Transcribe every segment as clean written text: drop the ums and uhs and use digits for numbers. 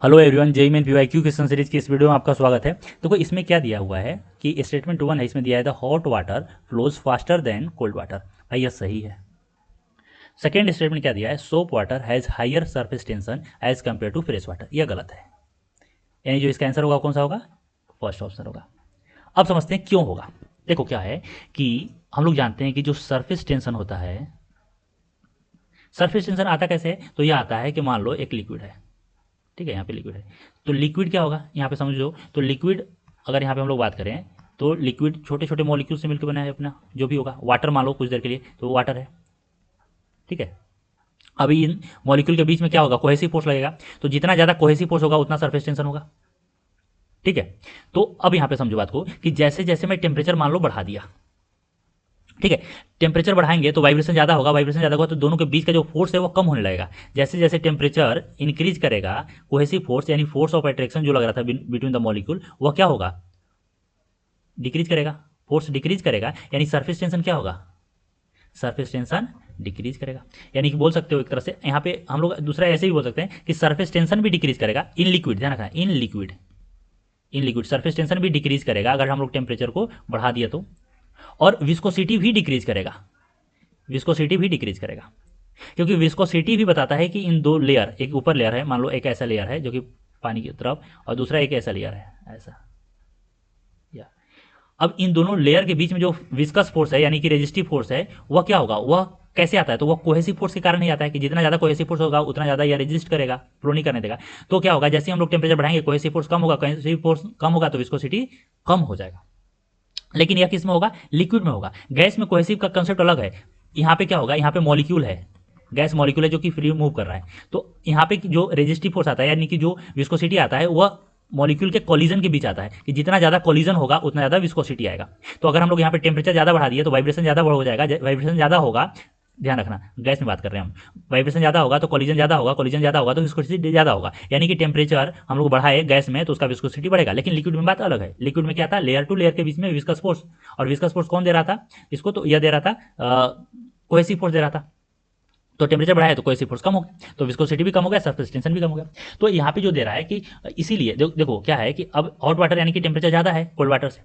Hello everyone, JEE main PYQ question series की इस video में आपका स्वागत है। देखो इसमें क्या दिया हुआ है कि स्टेटमेंट 1 है, इसमें दिया है the hot water flows faster than cold water. भाई यह सही है। सेकेंड स्टेटमेंट क्या दिया है, soap water has higher surface tension as compare to fresh water. यह गलत है। यानी जो इसका आंसर होगा कौन सा होगा, फर्स्ट ऑप्शन होगा। अब समझते हैं क्यों होगा। देखो क्या है कि हम लोग जानते हैं कि जो सरफेस टेंशन होता है, सरफेस टेंशन आता कैसे है, तो यह आता है कि मान लो एक लिक्विड है, ठीक है, यहाँ पे लिक्विड है, तो लिक्विड क्या होगा यहाँ पे समझो। तो लिक्विड अगर यहाँ पे हम लोग बात करें तो लिक्विड छोटे छोटे मॉलिक्यूल से मिलकर बना है अपना, जो भी होगा। वाटर मान लो कुछ देर के लिए, तो वो वाटर है, ठीक है। अभी इन मॉलिक्यूल के बीच में क्या होगा, कोहेसिव फोर्स लगेगा। तो जितना ज़्यादा कोहेसिव फोर्स होगा उतना सरफेस टेंशन होगा, ठीक है। तो अब यहाँ पे समझो बात को कि जैसे जैसे मैं टेम्परेचर मान लो बढ़ा दिया, ठीक है, टेम्परेचर बढ़ाएंगे तो वाइब्रेशन ज़्यादा होगा, वाइब्रेशन ज़्यादा होगा तो दोनों के बीच का जो फोर्स है वो कम होने लगेगा। जैसे जैसे टेम्परेचर इंक्रीज करेगा, कोहेसिव फोर्स यानी फोर्स ऑफ अट्रैक्शन जो लग रहा था बिटवीन द मॉलिक्यूल, वह क्या होगा, डिक्रीज करेगा। फोर्स डिक्रीज करेगा यानी सरफेस टेंशन क्या होगा, सरफेस टेंशन डिक्रीज करेगा। यानी कि बोल सकते हो एक तरह से यहाँ पे हम लोग दूसरा ऐसे भी बोल सकते हैं कि सरफेस टेंशन भी डिक्रीज करेगा इन लिक्विड। ध्यान रखना, इन लिक्विड सरफेस टेंशन भी डिक्रीज करेगा अगर हम लोग टेम्परेचर को बढ़ा दिया तो। और विस्कोसिटी भी डिक्रीज करेगा, विस्कोसिटी भी डिक्रीज करेगा, क्योंकि विस्कोसिटी भी बताता है कि इन दो लेयर, एक ऊपर लेयर है, मान लो एक ऐसा लेयर है जो कि पानी की तरफ, और दूसरा एक ऐसा लेयर है ऐसा, या अब इन दोनों लेयर के बीच में जो विस्कस फोर्स है यानी कि रेजिस्टिव फोर्स है, वह क्या होगा, वह कैसे आता है, तो वह कोहेसिव फोर्स के कारण ही आता है कि जितना ज़्यादा कोहेसिव फोर्स होगा उतना ज़्यादा यह रेजिस्ट करेगा, फ्लो नहीं करने देगा। तो क्या होगा, जैसे हम लोग टेम्परेचर बढ़ाएंगे कोहेसिव फोर्स कम होगा, कोहेसिव फोर्स कम होगा तो विस्कोसिटी कम हो जाएगा। लेकिन यह किस में होगा, लिक्विड में होगा। गैस में कोहेसिव का कंसेप्ट अलग है। यहाँ पे क्या होगा, यहाँ पे मॉलिक्यूल है, गैस मॉलिक्यूल है जो कि फ्री मूव कर रहा है। तो यहाँ पे जो रेजिस्टिव फोर्स आता है यानी कि जो विस्कोसिटी आता है वह मॉलिक्यूल के कोलिजन के बीच आता है, कि जितना ज़्यादा कोलिजन होगा उतना ज़्यादा विस्कोसिटी आएगा। तो अगर हम लोग यहाँ पे टेम्परेचर ज़्यादा बढ़ा दिए तो वाइब्रेशन ज़्यादा हो जाएगा, वाइब्रेशन ज़्यादा होगा, ध्यान रखना गैस में बात कर रहे हैं हम, वाइब्रेशन ज़्यादा होगा तो कोलिजन ज़्यादा होगा, कोलिजन ज़्यादा होगा तो विस्कोसिटी ज़्यादा होगा। यानी कि टेम्परेचर हम लोग बढ़ाए गैस में तो उसका विस्कोसिटी बढ़ेगा। लेकिन लिक्विड में बात अलग है। लिक्विड में क्या था, लेयर टू लेयर के बीच में विस्कस फोर्स, और विस्कस फोर्स कौन दे रहा था इसको, तो यह दे रहा था कोहेसिव फोर्स दे रहा था। तो टेम्परेचर बढ़ाया तो कोहेसिव फोर्स कम हो गया, तो विस्कोसिटी भी कम हो गया, सरफेस टेंशन भी कम हो गया। तो यहाँ पे जो दे रहा है कि इसीलिए देखो क्या है कि अब हॉट वाटर यानी कि टेम्परेचर ज़्यादा है कोल्ड वाटर से,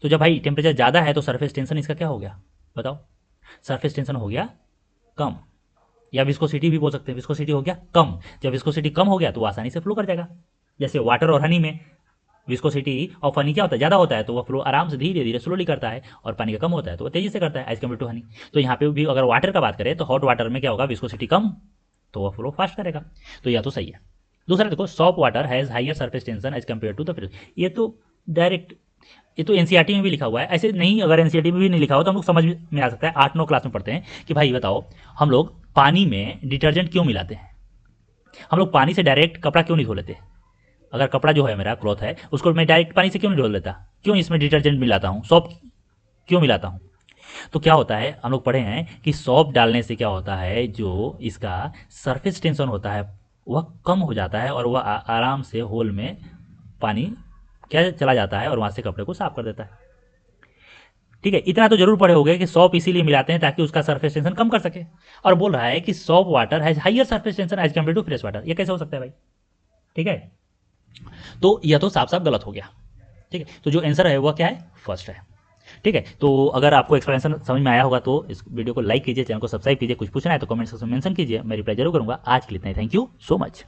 तो जब भाई टेम्परेचर ज़्यादा है तो सरफेस टेंशन इसका क्या हो गया, बताओ, सरफेस टेंशन हो गया कम, या विस्कोसिटी भी बोल सकते हैं, विस्कोसिटी हो गया कम। जब विस्कोसिटी कम हो गया तो वो आसानी से फ्लो कर जाएगा। जैसे वाटर और हनी में विस्कोसिटी ऑफ हनी क्या होता है, ज़्यादा होता है तो वह फ्लो आराम से धीरे धीरे स्लोली करता है, और पानी का कम होता है तो वह तेजी से करता है एज कम्पेयर टू हनी। तो यहाँ पे भी अगर वाटर का बात करें तो हॉट वाटर में क्या होगा, विस्कोसिटी कम तो वह फ्लो फास्ट करेगा। तो यह तो सही है। दूसरा देखो, soap water has higher surface tension as compare to the fridge. ये तो डायरेक्ट, ये तो एनसीईआरटी में भी लिखा हुआ है। ऐसे नहीं, अगर एनसीईआरटी में भी नहीं लिखा हो तो हम लोग समझ में आ सकता है। 8-9 क्लास में पढ़ते हैं कि भाई बताओ, हम लोग पानी में डिटर्जेंट क्यों मिलाते हैं, हम लोग पानी से डायरेक्ट कपड़ा क्यों नहीं धो लेते। अगर कपड़ा जो है मेरा क्लॉथ है उसको मैं डायरेक्ट पानी से क्यों नहीं धो लेता, क्यों इसमें डिटर्जेंट मिलाता हूँ, सॉप क्यों मिलाता हूँ। तो क्या होता है, हम लोग पढ़े हैं कि सॉप डालने से क्या होता है, जो इसका सरफेस टेंशन होता है वह कम हो जाता है, और वह आराम से होल में पानी क्या चला जाता है और वहाँ से कपड़े को साफ कर देता है। ठीक है, इतना तो जरूर पढ़े होगे कि सॉप इसीलिए मिलाते हैं ताकि उसका सरफेस टेंशन कम कर सके। और बोल रहा है कि soap water has higher surface tension as compare to fresh water. ये कैसे हो सकता है भाई, ठीक है। तो यह तो साफ साफ गलत हो गया, ठीक है। तो जो आंसर है वह क्या है, फर्स्ट है, ठीक है। तो अगर आपको एक्सप्लेनेशन समझ में आया होगा तो इस वीडियो को लाइक कीजिए, चैनल को सब्सक्राइब कीजिए, कुछ पूछना है तो कमेंट सेक्शन में मेंशन कीजिए, मैं रिप्लाई जरूर करूंगा। आज के लिए इतना ही, थैंक यू सो मच।